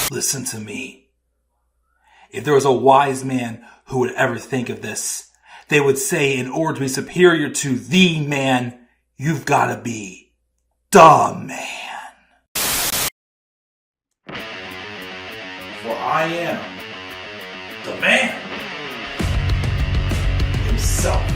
Listen to me. If there was a wise man who would ever think of this, they would say in order to be superior to the man, you've got to be the man. For I am the man himself.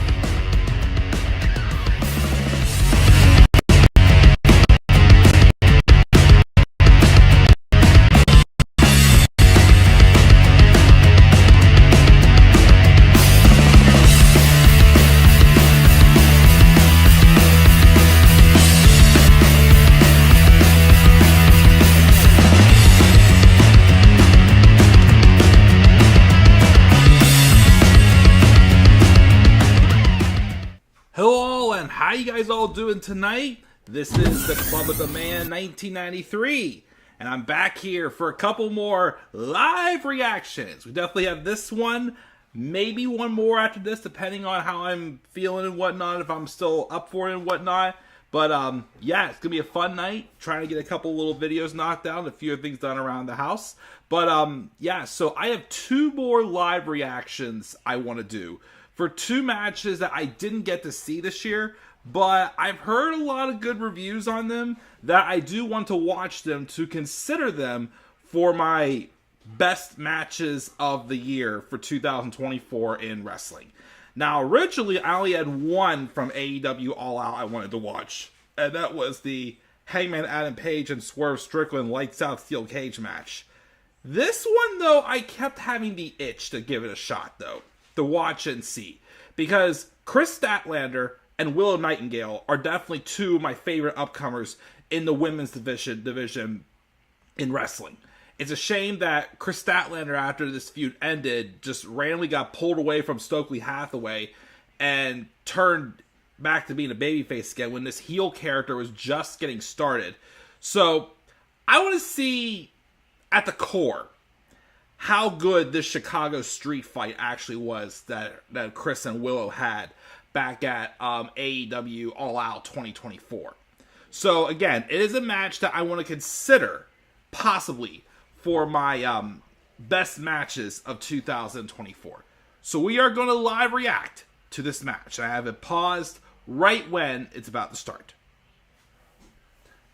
How you guys all doing tonight? This is the Club of the Man 1993, and I'm back here for a couple more live reactions. We definitely have this one, maybe one more after this, depending on how I'm feeling and whatnot, if I'm still up for it and whatnot. But yeah, it's gonna be a fun night. Trying to get a couple little videos knocked out, a few things done around the house. But yeah, so I have two more live reactions I want to do for two matches that I didn't get to see this year, but I've heard a lot of good reviews on them that I do want to watch them to consider them for my best matches of the year for 2024 in wrestling. Now, originally, I only had one from AEW All Out I wanted to watch, and that was the Hangman Adam Page and Swerve Strickland Lights Out Steel Cage match. This one, though, I kept having the itch to give it a shot, though, to watch and see, because Kris Statlander and Willow Nightingale are definitely two of my favorite upcomers in the women's division in wrestling. It's a shame that Kris Statlander, after this feud ended, just randomly got pulled away from Stockley Hathaway and turned back to being a babyface again when this heel character was just getting started. So I want to see at the core how good this Chicago street fight actually was that Kris and Willow had back at AEW All Out 2024. So again, it is a match that I want to consider possibly for my best matches of 2024. So we are going to live react to this match. I have it paused right when it's about to start.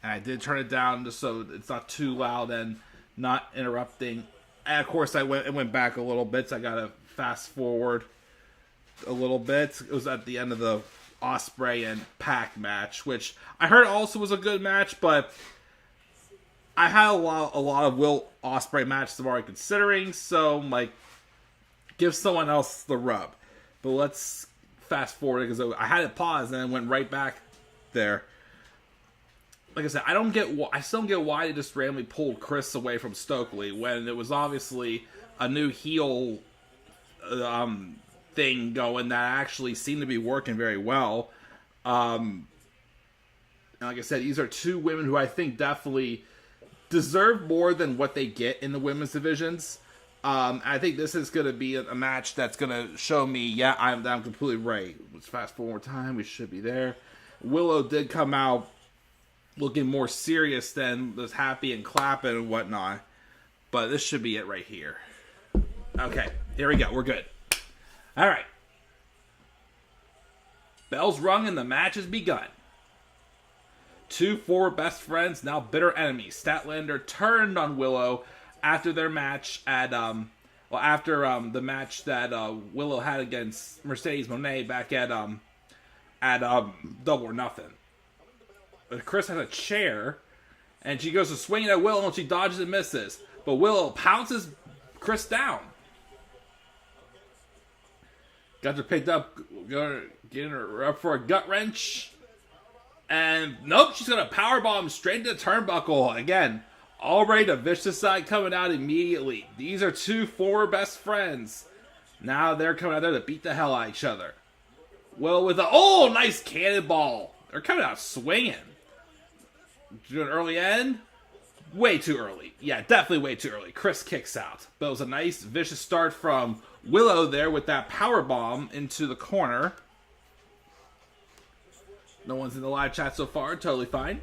And I did turn it down just so it's not too loud and not interrupting. And of course, it went back a little bit, so I got to fast forward a little bit. It was at the end of the Ospreay and Pac match, which I heard also was a good match, but I had a lot of Will Ospreay matches I'm already considering, so like, give someone else the rub. But let's fast forward because I had it paused and then went right back there. Like I said, I still don't get why they just randomly pulled Kris away from Stockley when it was obviously a new heel thing going that actually seemed to be working very well. And like I said, these are two women who I think definitely deserve more than what they get in the women's divisions. I think this is going to be a match that's going to show me, yeah, I'm completely right. Let's fast forward time. We should be there. Willow did come out looking more serious than was happy and clapping and whatnot. But this should be it right here. Okay, here we go. We're good. All right. Bell's rung and the match has begun. Two former best friends, now bitter enemies. Statlander turned on Willow after their match at the match that Willow had against Mercedes Moné back at Double or Nothing. But Kris has a chair, and she goes to swing it at Willow, and she dodges and misses. But Willow pounces Kris down. Got her picked up, getting her up for a gut wrench. And nope, she's going to powerbomb straight into the turnbuckle. Again, already the vicious side coming out immediately. These are two former best friends. Now they're coming out there to beat the hell out of each other. Well, with a nice cannonball. They're coming out swinging. Do an early end? Way too early. Yeah, definitely way too early. Kris kicks out. But it was a nice, vicious start from Willow there with that power bomb into the corner. No one's in the live chat so far. Totally fine.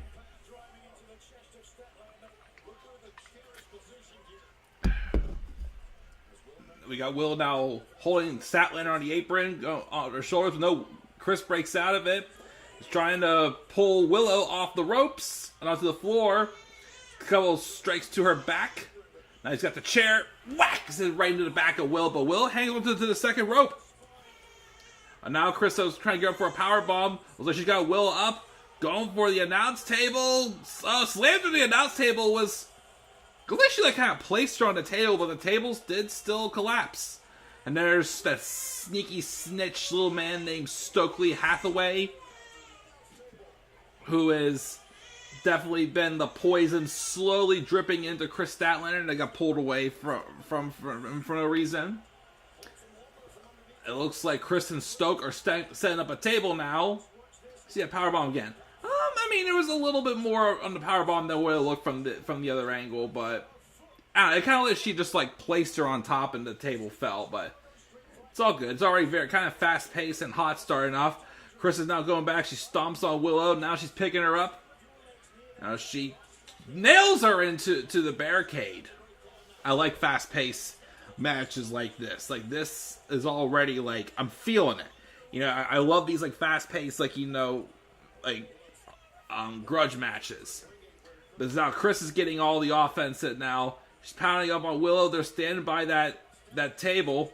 we got Willow now holding Statlander on the apron, on her shoulders. No, Kris breaks out of it. He's trying to pull Willow off the ropes and onto the floor. A couple strikes to her back. Now he's got the chair. Whacks it right into the back of Willow, but Willow hangs onto the second rope. And now Kris is trying to get up for a power bomb. Looks like she's got Willow up, going for the announce table. Slam to the announce table was. Looks like she kind of placed her on the table, but the tables did still collapse. And there's that sneaky snitch little man named Stockley Hathaway, who has definitely been the poison slowly dripping into Kris Statlander, and they got pulled away for no reason. It looks like Kris and Stoke are setting up a table now. See that powerbomb again. I mean, there was a little bit more on the powerbomb than what it looked from the other angle, but I don't know, it kind of like she just placed her on top and the table fell, but it's all good. It's already very kind of fast paced and hot starting off. Kris is now going back. She stomps on Willow. Now she's picking her up. Now she nails her into the barricade. I like fast paced matches like this. Like, this is already I'm feeling it. I love these fast paced grudge matches. But now Kris is getting all the offense in now. She's pounding up on Willow. They're standing by that table.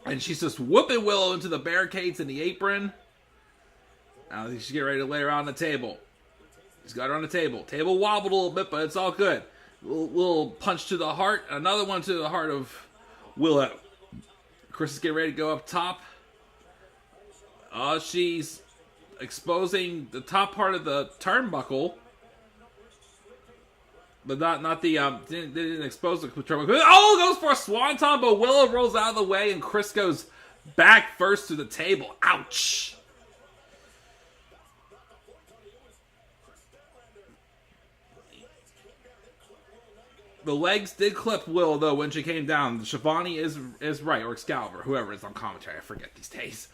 And she's just whooping Willow into the barricades and the apron. Now she's getting ready to lay her on the table. She's got her on the table. Table wobbled a little bit, but it's all good. Little punch to the heart. Another one to the heart of Willow. Kris is getting ready to go up top. She's exposing the top part of the turnbuckle. But not the, they didn't expose the turnbuckle. Oh, goes for a swanton, but Willow rolls out of the way, and Kris goes back first to the table. Ouch. The legs did clip Willow, though, when she came down. Shivani is right, or Excalibur, whoever is on commentary. I forget these days.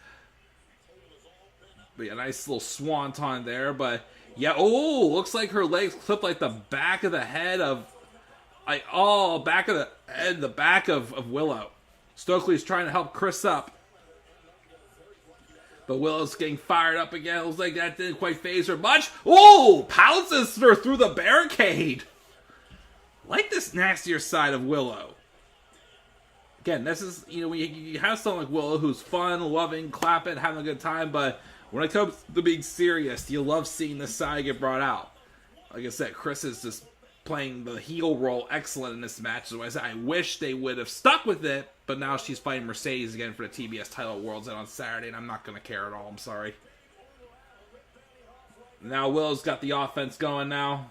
But yeah, nice little swanton there, but yeah, looks like her legs clipped the back of the head of, back of the head, the back of Willow. Stokely's trying to help Kris up. But Willow's getting fired up again. It looks like that didn't quite phase her much. Pounces her through the barricade. Like this nastier side of Willow. Again, this is, when you have someone like Willow who's fun, loving, clapping, having a good time, but when it comes to being serious, you love seeing this side get brought out. Like I said, Kris is just playing the heel role excellent in this match. So I wish they would have stuck with it, but now she's fighting Mercedes again for the TBS title at World's End on Saturday, and I'm not going to care at all. I'm sorry. Now Willow's got the offense going now.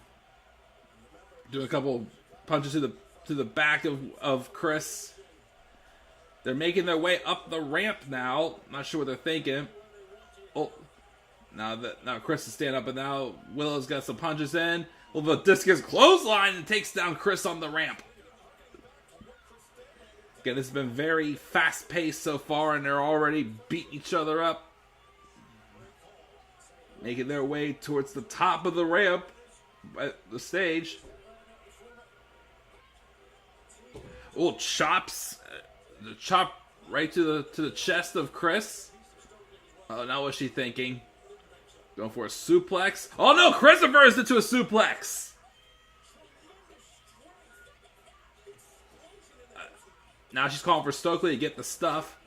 Doing a couple punches to the back of Kris. They're making their way up the ramp now. Not sure what they're thinking. Now Kris is standing up, and now Willow's got some punches in. A little bit of discus clothesline and takes down Kris on the ramp. Again, this has been very fast-paced so far, and they're already beating each other up. Making their way towards the top of the ramp, at the stage. Chops. The chop right to the chest of Kris. Oh, now what's she thinking? Going for a suplex. Oh no, Christopher is into a suplex. Now she's calling for Stokely to get the stuff.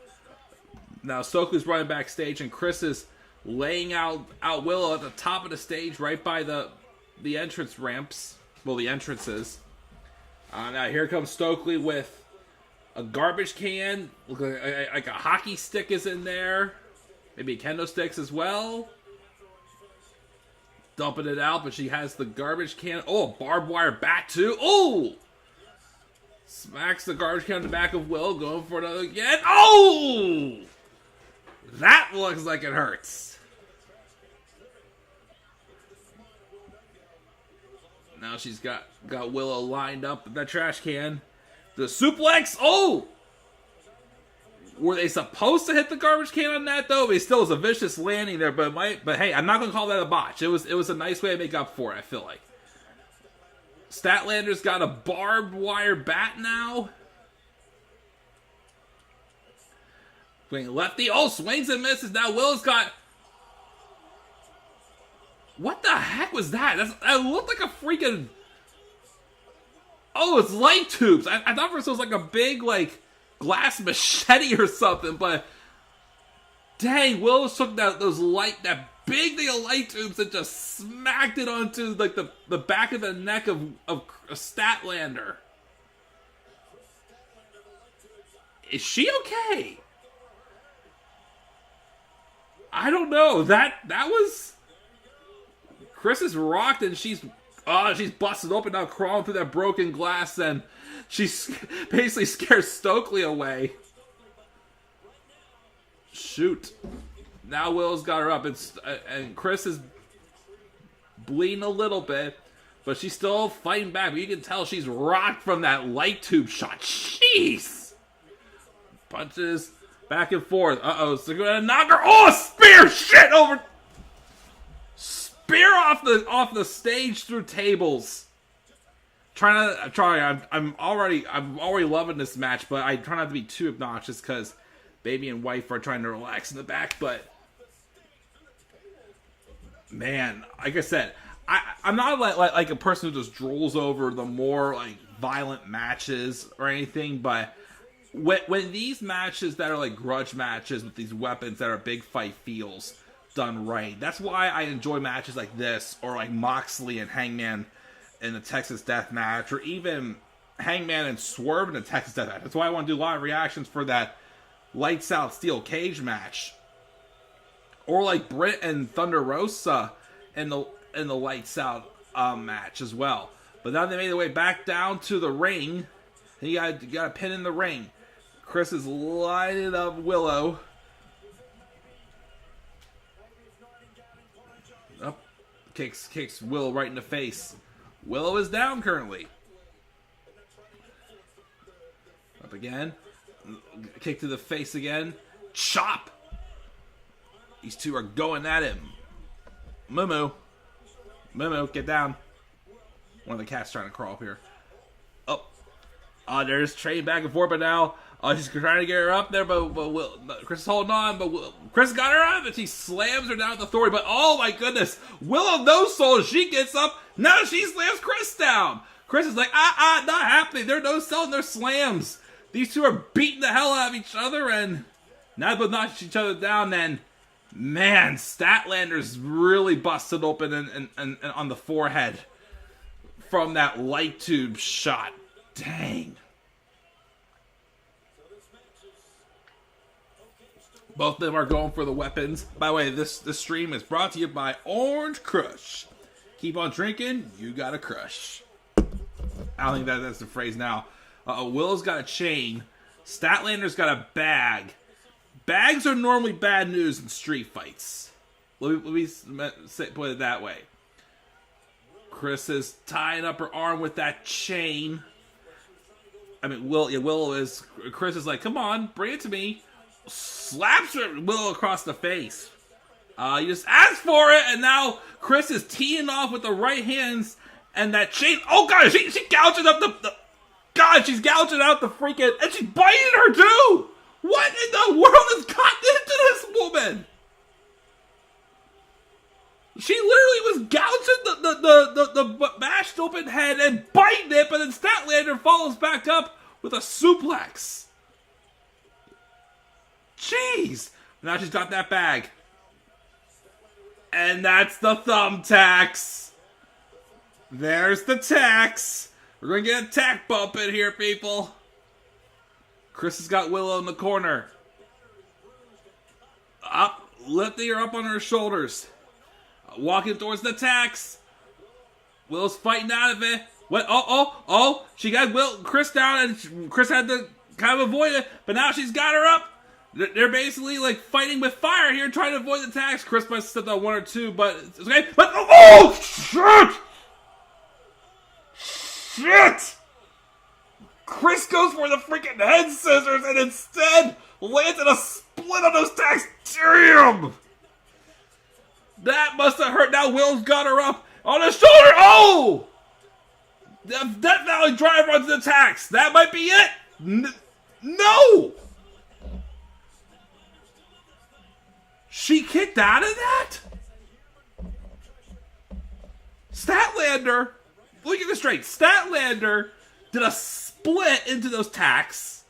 Now Stokely's running backstage, and Kris is laying out Willow at the top of the stage, right by the entrance ramps. Well, the entrances. Now here comes Stokely with a garbage can. Look like a hockey stick is in there. Maybe kendo sticks as well. Dumping it out, but she has the garbage can. A barbed wire bat too. Smacks the garbage can on the back of Will, going for another again. That looks like it hurts. Now she's got Willow lined up with that trash can. The suplex. Were they supposed to hit the garbage can on that though? It still was a vicious landing there, but hey, I'm not gonna call that a botch. It was a nice way to make up for it, I feel like. Statlander's got a barbed wire bat now. Swing lefty. Oh, swings and misses. Now Willow's got... What the heck was that? That looked like a freaking... Oh, it's light tubes. I thought first it was like a big, like, glass machete or something, but... Dang, Willow took that big thing of light tubes and just smacked it onto, like, the back of the neck of Statlander. Is she okay? I don't know. That was... Kris is rocked and she's busted open now, crawling through that broken glass, and she's basically scares Stockley away. Shoot. Now Willow's got her up, and Kris is bleeding a little bit, but she's still fighting back. But you can tell she's rocked from that light tube shot. Jeez! Punches back and forth. Uh-oh, so they're gonna knock her. Oh, a spear! Shit! Over... Spear off the stage through tables. I'm already loving this match, but I try not to be too obnoxious because baby and wife are trying to relax in the back. But man, like I said, I'm not like a person who just drools over the more like violent matches or anything. But when these matches that are like grudge matches with these weapons that are big fight feels done right. That's why I enjoy matches like this, or like Moxley and Hangman in the Texas Death Match, or even Hangman and Swerve in the Texas Death Match. That's why I want to do live reactions for that Lights Out Steel Cage match, or like Britt and Thunder Rosa in the Lights Out match as well. But now they made their way back down to the ring, and you got a pin in the ring. Kris is lining up Willow. Kicks Willow right in the face. Willow is down currently. Up again. Kick to the face again. Chop! These two are going at him. Moo, get down. One of the cats trying to crawl up here. Oh, there's trading back and forth, but now she's trying to get her up there, but Kris is holding on, but Kris got her up, and she slams her down with authority, but oh my goodness, Willow no soul, she gets up, now she slams Kris down. Kris is like, not happening, they're no selling their slams. These two are beating the hell out of each other, and now they knock each other down, and man, Statlander's really busted open and on the forehead from that light tube shot. Dang. Both of them are going for the weapons. By the way, this stream is brought to you by Orange Crush. Keep on drinking, you got a crush. I don't think that's the phrase now. Willow's got a chain. Statlander's got a bag. Bags are normally bad news in street fights. Let me put it that way. Kris is tying up her arm with that chain. I mean, Willow is... Kris is like, come on, bring it to me. Slaps Willow across the face. You just asked for it, and now Kris is teeing off with the right hands, and that chain... Oh, God, she's gouging up the... God, she's gouging out the freaking... And she's biting her, too! What in the world has gotten into this woman? She literally was gouging the mashed open head and biting it, but then Statlander follows back up with a suplex. Jeez. Now she's got that bag. And that's the thumbtacks. There's the tacks. We're going to get a tack bump in here, people. Kris has got Willow in the corner. Up, lifting her up on her shoulders. Walking towards the tacks. Willow's fighting out of it. What? Oh! She got Kris down, and Kris had to kind of avoid it. But now she's got her up. They're basically like fighting with fire here, trying to avoid the attacks. Kris must have stepped on one or two, but it's okay. But oh shit! Kris goes for the freaking head scissors and instead lands in a split on those tacks. Damn! That must have hurt. Now Will's got her up on his shoulder. Oh! The Death Valley driver onto the tacks. That might be it. No! She kicked out of that? Statlander, look at this straight. Statlander did a split into those tacks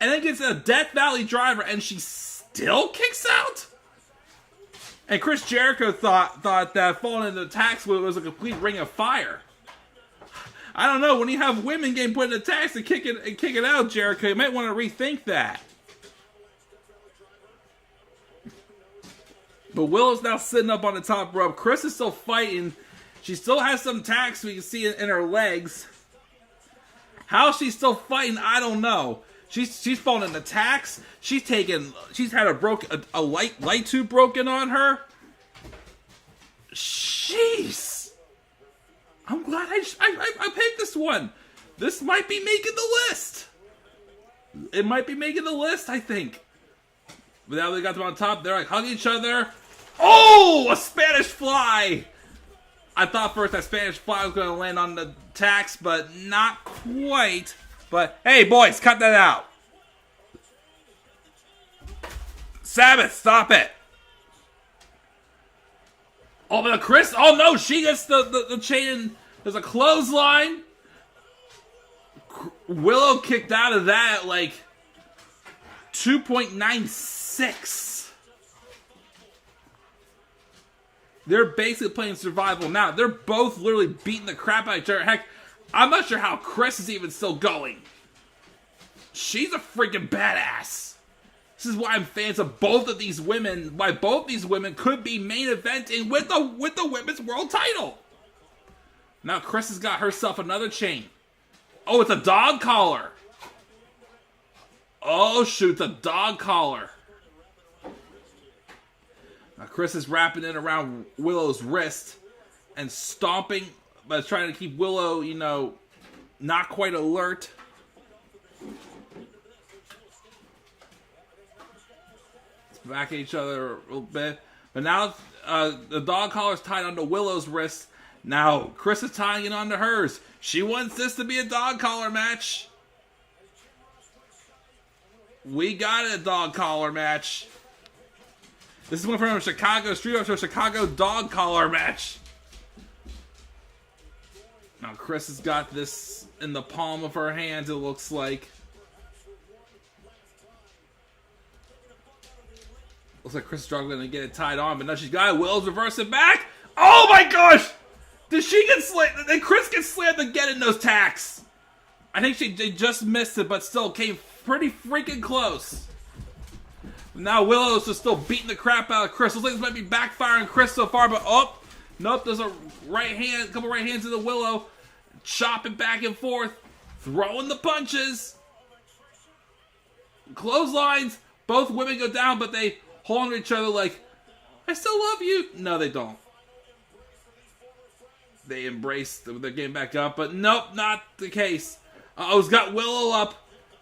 and then gets a Death Valley driver and she still kicks out? And Chris Jericho thought that falling into the tacks was a complete ring of fire. I don't know. When you have women getting put in the tacks and kick it out, Jericho, you might want to rethink that. But Willow's now sitting up on the top rope. Kris is still fighting. She still has some tacks we can see in her legs. How she's still fighting, I don't know. She's falling in the tacks. She's had a light tube broken on her. Jeez. I'm glad I picked this one. This might be making the list. It might be making the list, I think. But now they got them on top. They're like hugging each other. Oh, a Spanish fly. I thought first that Spanish fly was going to land on the tacks, but not quite. But, hey, boys, cut that out. Sabbath, stop it. Oh, but Kris, oh no, she gets the chain. There's a clothesline. Willow kicked out of that at like 2.96. They're basically playing survival now. They're both literally beating the crap out of each other. Heck, I'm not sure how Kris is even still going. She's a freaking badass. This is why I'm fans of both of these women. Why both these women could be main eventing with the women's world title. Now Kris has got herself another chain. Oh, it's a dog collar. Oh shoot, it's a dog collar. Now Kris is wrapping it around Willow's wrist and stomping, but trying to keep Willow, not quite alert. Back at each other a little bit. But now the dog collar's tied onto Willow's wrist. Now Kris is tying it onto hers. She wants this to be a dog collar match. We got a dog collar match. This is one from Chicago Street Fighter, Chicago dog collar match. Now Kris has got this in the palm of her hands, it looks like. Looks like Kris is struggling to get it tied on, but now she's got it. Willow's reversing back. Oh my gosh! Did she get slammed? Did Kris get slammed again in those tacks? I think they just missed it, but still came pretty freaking close. Now Willow's just still beating the crap out of Kris. Looks like this might be backfiring Kris so far, but oh, nope, there's a couple right hands to the Willow. Chopping back and forth. Throwing the punches. Clotheslines. Both women go down, but they hold on to each other like, I still love you. No, they don't. They embrace, they're getting back up, but nope, not the case. He's got Willow up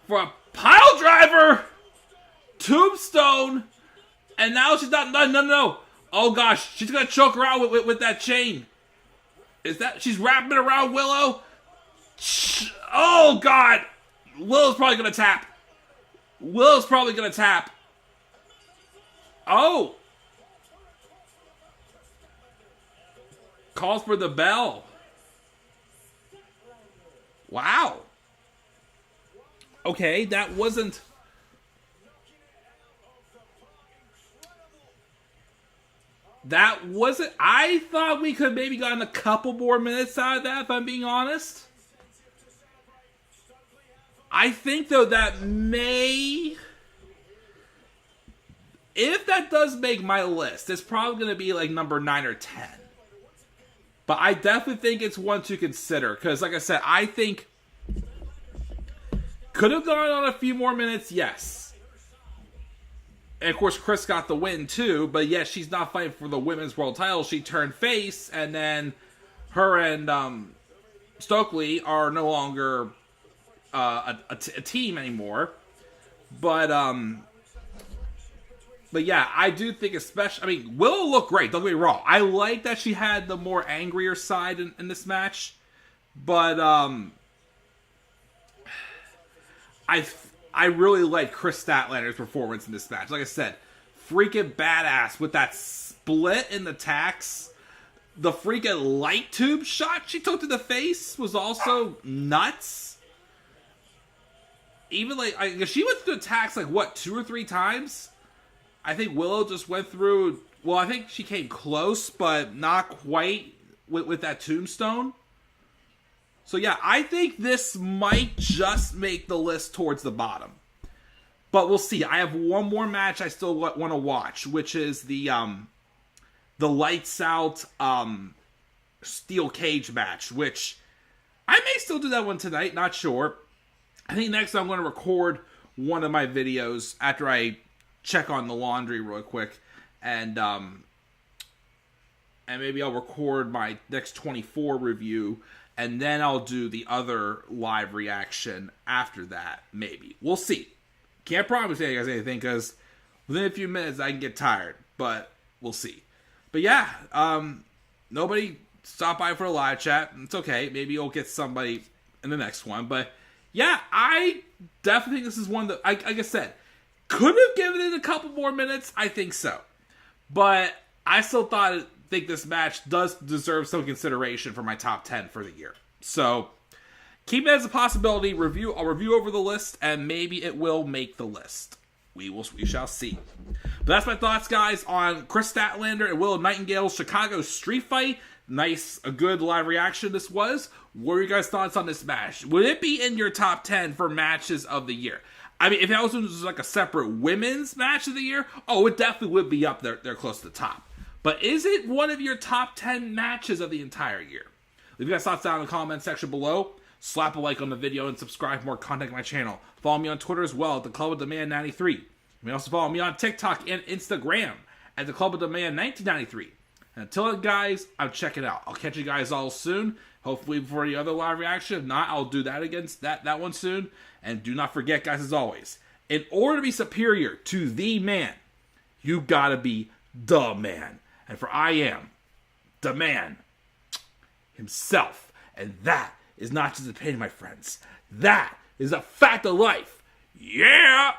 for a pile driver. Tombstone. And now she's not, no. Oh gosh, she's gonna choke her out with that chain. She's wrapping it around Willow? Oh god. Willow's probably gonna tap. Oh. Calls for the bell. Wow. Okay, that wasn't... I thought we could maybe gotten a couple more minutes out of that, if I'm being honest. I think, though, that may... If that does make my list, it's probably going to be like number 9 or 10. But I definitely think it's one to consider. Because, like I said, I think... Could have gone on a few more minutes, yes. And, of course, Kris got the win, too. But, yes, she's not fighting for the women's world title. She turned face, and then her and Stockley are no longer a team anymore. But yeah, I do think especially... I mean, Willow looked great, don't get me wrong. I like that she had the more angrier side in this match. But, I really like Kris Statlander's performance in this match. Like I said, freaking badass with that split in the tacks. The freaking light tube shot she took to the face was also nuts. Even she went through the tacks 2 or 3 times. I think Willow just went through. Well, I think she came close, but not quite with that tombstone. So yeah, I think this might just make the list towards the bottom. But we'll see. I have one more match I still want to watch, which is the lights out steel cage match, which I may still do that one tonight, not sure. I think next I'm going to record one of my videos after I check on the laundry real quick, and maybe I'll record my next 24 review, and then I'll do the other live reaction after that, maybe. We'll see. Can't promise you guys anything, because within a few minutes I can get tired, but we'll see. But yeah, nobody stopped by for a live chat. It's okay. Maybe you'll get somebody in the next one. But yeah, I definitely think this is one that, like I said, could have given it a couple more minutes. I think so. But I still think this match does deserve some consideration for my top 10 for the year. So keep it as a possibility. I'll review over the list, and maybe it will make the list. We shall see. But that's my thoughts, guys, on Kris Statlander and Willow Nightingale's Chicago street fight. A good live reaction this was. What are your guys' thoughts on this match? Would it be in your top 10 for matches of the year? I mean, if that was a separate women's match of the year, it definitely would be up there close to the top. But is it one of your top 10 matches of the entire year? Leave your guys' thoughts down in the comment section below. Slap a like on the video and subscribe for more content on my channel. Follow me on Twitter as well at The Club of Demand 93. You may also follow me on TikTok and Instagram at The Club of Demand 1993. And until then, guys, I'm checking out. I'll catch you guys all soon. Hopefully before the other live reaction. If not, I'll do that against that one soon. And do not forget, guys, as always, in order to be superior to the man, you gotta be the man. And for I am the man himself. And that is not just a opinion, my friends. That is a fact of life. Yeah!